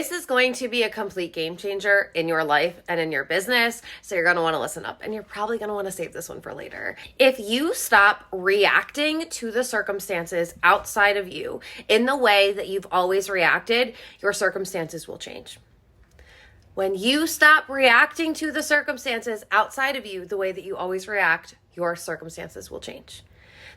This is going to be a complete game changer in your life and in your business. So you're going to want to listen up, and you're probably going to want to save this one for later. If you stop reacting to the circumstances outside of you in the way that you've always reacted, your circumstances will change. When you stop reacting to the circumstances outside of you the way that you always react, your circumstances will change.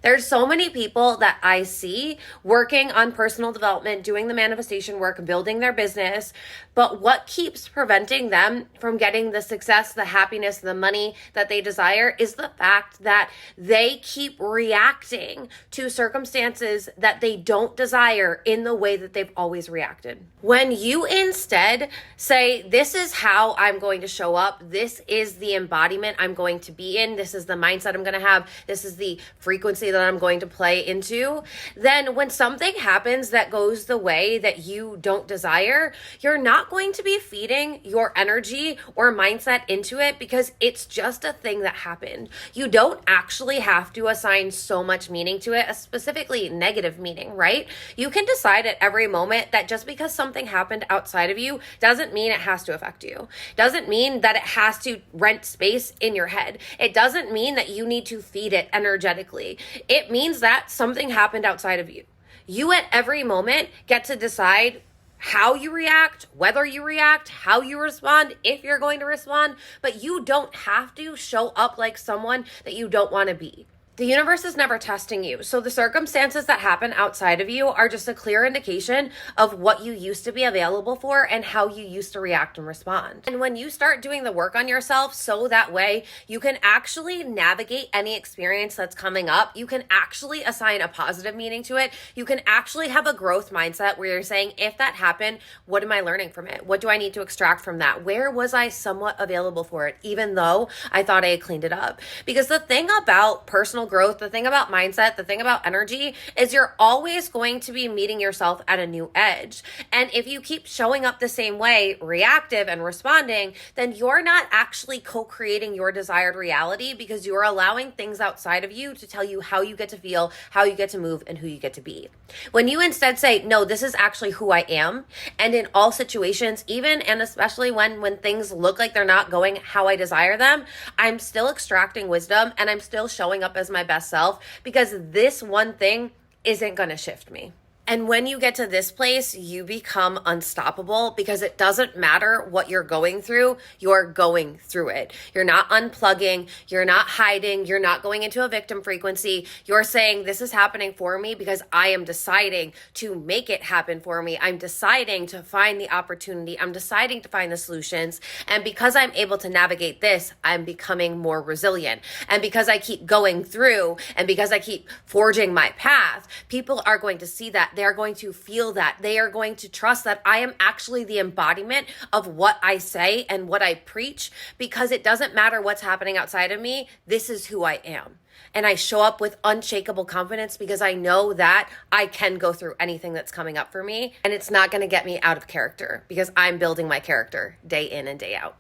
There's so many people that I see working on personal development, doing the manifestation work, building their business, but what keeps preventing them from getting the success, the happiness, the money that they desire is the fact that they keep reacting to circumstances that they don't desire in the way that they've always reacted. When you instead say, this is how I'm going to show up, this is the embodiment I'm going to be in, this is the mindset I'm going to have, this is the frequency that I'm going to play into, then when something happens that goes the way that you don't desire, you're not going to be feeding your energy or mindset into it because it's just a thing that happened. You don't actually have to assign so much meaning to it, specifically negative meaning, right? You can decide at every moment that just because something happened outside of you doesn't mean it has to affect you. Doesn't mean that it has to rent space in your head. It doesn't mean that you need to feed it energetically. It means that something happened outside of you. You at every moment get to decide how you react, whether you react, how you respond, if you're going to respond, but you don't have to show up like someone that you don't want to be. The universe is never testing you. So the circumstances that happen outside of you are just a clear indication of what you used to be available for and how you used to react and respond. And when you start doing the work on yourself so that way you can actually navigate any experience that's coming up, you can actually assign a positive meaning to it. You can actually have a growth mindset where you're saying, if that happened, what am I learning from it? What do I need to extract from that? Where was I somewhat available for it, even though I thought I had cleaned it up? Because the thing about personal growth, the thing about mindset, the thing about energy is you're always going to be meeting yourself at a new edge. And if you keep showing up the same way, reactive and responding, then you're not actually co-creating your desired reality because you're allowing things outside of you to tell you how you get to feel, how you get to move, and who you get to be. When you instead say, no, this is actually who I am, and in all situations, even and especially when things look like they're not going how I desire them, I'm still extracting wisdom and I'm still showing up as my best self because this one thing isn't going to shift me. And when you get to this place, you become unstoppable because it doesn't matter what you're going through it. You're not unplugging, you're not hiding, you're not going into a victim frequency. You're saying, this is happening for me because I am deciding to make it happen for me. I'm deciding to find the opportunity. I'm deciding to find the solutions. And because I'm able to navigate this, I'm becoming more resilient. And because I keep going through and because I keep forging my path, people are going to see that. They're going to feel that. They are going to trust that I am actually the embodiment of what I say and what I preach because it doesn't matter what's happening outside of me. This is who I am. And I show up with unshakable confidence because I know that I can go through anything that's coming up for me and it's not going to get me out of character because I'm building my character day in and day out.